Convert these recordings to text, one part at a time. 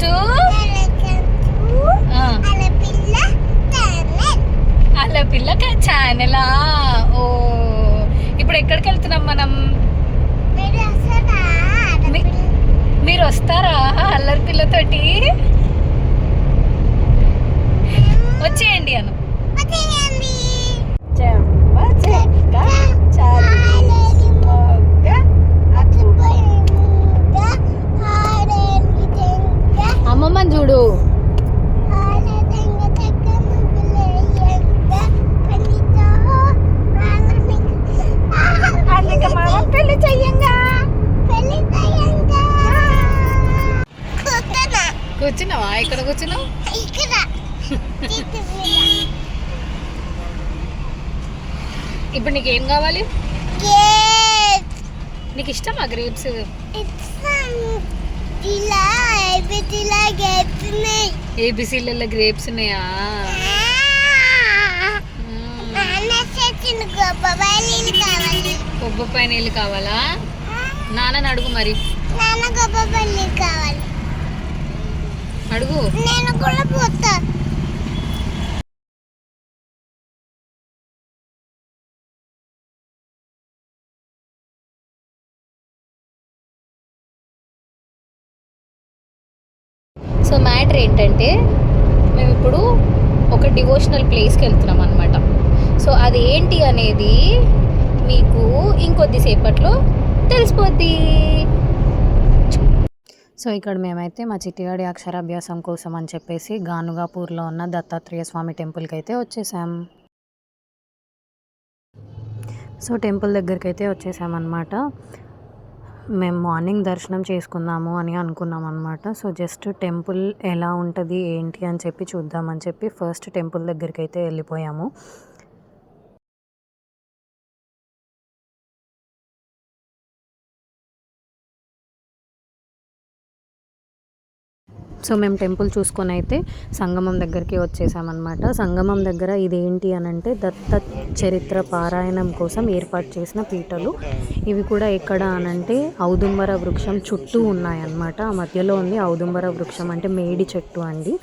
To అల్లపిల్ల ఛానలా. ఓ ఇప్పుడు ఎక్కడికి వెళ్తున్నాం మనం? మీరు వస్తారా అల్లరి పిల్లతోటి? వచ్చేయండి అను. అమ్మమ్మని చూడు. పెళ్లి చెయ్యంగా కూర్చున్నావా? ఇక్కడ కూర్చున్నావు. ఇప్పుడు నీకేం కావాలి? నీకు ఇష్టమా గ్రేప్స్? ఏబిసిలలో గ్రేప్స్ ఉన్నాయా? కొబ్బరి నీళ్ళు కావాలా? నాన్నని అడుగు మరి. అడుగు. నేను కూడా పోతా. సో మ్యాటర్ ఏంటంటే మేము ఇప్పుడు ఒక డివోషనల్ ప్లేస్కి వెళ్తున్నాం అనమాట. సో అది ఏంటి అనేది మీకు ఇంకొద్దిసేపట్లో తెలిసిపోద్ది. సో ఇక్కడ మేమైతే మా చిట్టిగాడి అక్షరాభ్యాసం కోసం అని చెప్పేసి గానుగాపూర్లో ఉన్న దత్తాత్రేయ స్వామి టెంపుల్కి అయితే వచ్చేసాం. సో టెంపుల్ దగ్గరికి అయితే వచ్చేసామన్నమాట. మేము మార్నింగ్ దర్శనం చేసుకుందాము అని అనుకున్నాం అనమాట. సో జస్ట్ టెంపుల్ ఎలా ఉంటుంది ఏంటి అని చెప్పి చూద్దామని చెప్పి ఫస్ట్ టెంపుల్ దగ్గరికి అయితే వెళ్ళిపోయాము. సో మేము టెంపుల్ చూసుకొని అయితే సంగమం దగ్గరికి వచ్చేసామన్నమాట. సంగమం దగ్గర ఇదేంటి అని అంటే దత్త చరిత్ర పారాయణం కోసం ఏర్పాటు చేసిన పీటలు. ఇవి కూడా ఎక్కడ అనంటే ఔదుంబర వృక్షం చుట్టూ ఉన్నాయన్నమాట. ఆ మధ్యలో ఉంది ఔదుంబర వృక్షం అంటే మేడి చెట్టు అండి.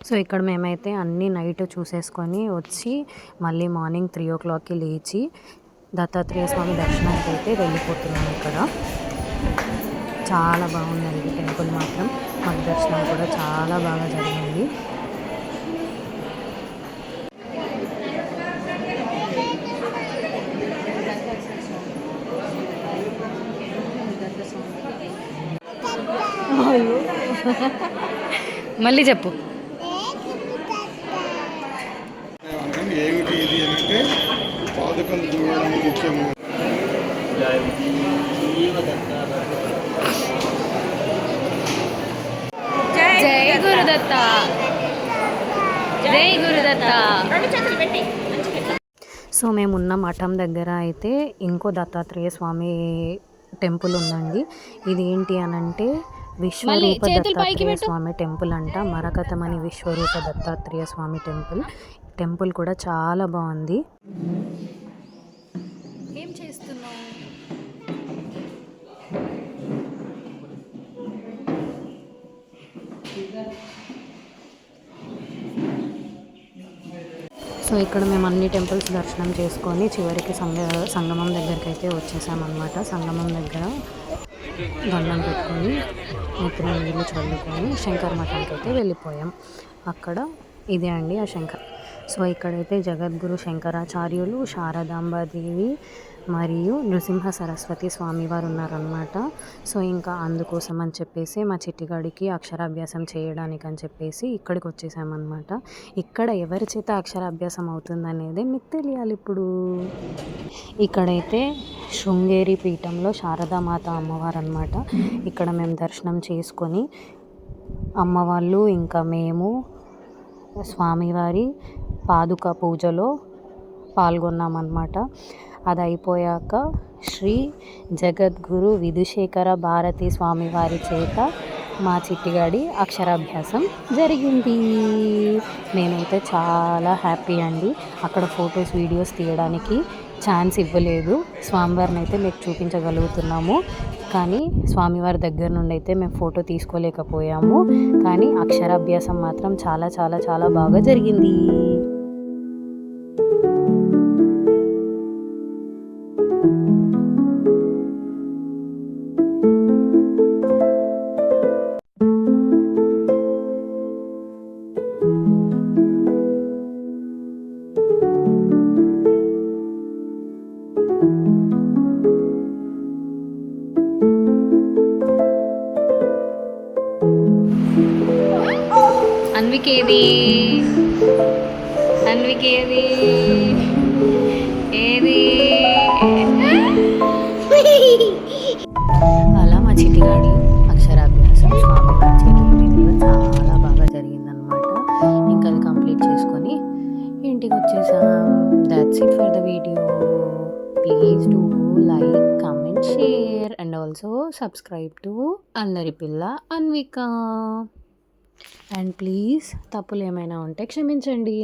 సో ఇక్కడ మేమైతే అన్నీ నైట్ చూసేసుకొని వచ్చి మళ్ళీ మార్నింగ్ 3 o'clockకి లేచి దత్తాత్రేయ స్వామి దర్శనానికి అయితే వెళ్ళిపోతున్నాం. ఇక్కడ చాలా బాగుందండి టెంపుల్ మాత్రం. మాకు దర్శనం కూడా చాలా బాగా జరిగింది. మళ్ళీ చెప్పు. ఏమిటి ఇది అంటే పాదకం చూడడానికి ముఖ్యము. జై గురుదత్త, జై గురుదత్త. సో మేమున్న మఠం దగ్గర అయితే ఇంకో దత్తాత్రేయ స్వామి టెంపుల్ ఉందండి. ఇది ఏంటి అనంటే విశ్వరూప దత్తాత్రేయ స్వామి టెంపుల్ అంట. మరకతమణి విశ్వరూప దత్తాత్రేయ స్వామి టెంపుల్ కూడా చాలా బాగుంది. ఏం చేస్తున్నావు? సో ఇక్కడ మేము అన్ని టెంపుల్స్ దర్శనం చేసుకొని చివరికి సంగమం దగ్గరికి అయితే వచ్చేసామన్నమాట. సంగమం దగ్గర దండం పెట్టుకొని నెత్తిన నీళ్ళు చల్లుకొని శంకర మఠంకి అయితే వెళ్ళిపోయాం. అక్కడ ఇదే అండి ఆ శంకర్. సో ఇక్కడైతే జగద్గురు శంకరాచార్యులు, శారదాంబాదేవి మరియు నృసింహ సరస్వతి స్వామివారు ఉన్నారనమాట. సో ఇంకా అందుకోసం అని చెప్పేసి మా చిట్టిగాడికి అక్షరాభ్యాసం చేయడానికి అని చెప్పేసి ఇక్కడికి వచ్చేసామన్నమాట. ఇక్కడ ఎవరి చేత అక్షరాభ్యాసం అవుతుందనేది మీకు తెలియాలి ఇప్పుడు. ఇక్కడైతే శృంగేరి పీఠంలో శారదామాత అమ్మవారు అనమాట. ఇక్కడ మేము దర్శనం చేసుకొని అమ్మవాళ్ళు ఇంకా మేము స్వామివారి పాదుక పూజలో పాల్గొన్నామన్నమాట. అది అయిపోయాక శ్రీ జగద్గురు విధుశేఖర భారతి స్వామి వారి చేత మా చిట్టిగాడి అక్షరాభ్యాసం జరిగింది. నేనైతే చాలా హ్యాపీ అండి. అక్కడ ఫొటోస్ వీడియోస్ తీయడానికి ఛాన్స్ ఇవ్వలేదు. స్వామివారిని అయితే మీకు చూపించగలుగుతున్నాము, కానీ స్వామివారి దగ్గర నుండి అయితే మేము ఫోటో తీసుకోలేకపోయాము. కానీ అక్షరాభ్యాసం మాత్రం చాలా చాలా చాలా బాగా జరిగింది. అన్వికేది ఏది అలా మా చిట్టిగాడి అక్షరాభ్యాసం స్వామివారి చేతుల మీదుగా చాలా బాగా జరిగిందనమాట. ఇంకా అది కంప్లీట్ చేసుకొని ఇంటికి వచ్చేసాం. That's it for the video. Please do like, comment, share and also subscribe to అల్లరి పిల్ల అన్విక. అండ్ ప్లీజ్ తప్పులు ఏమైనా ఉంటే క్షమించండి.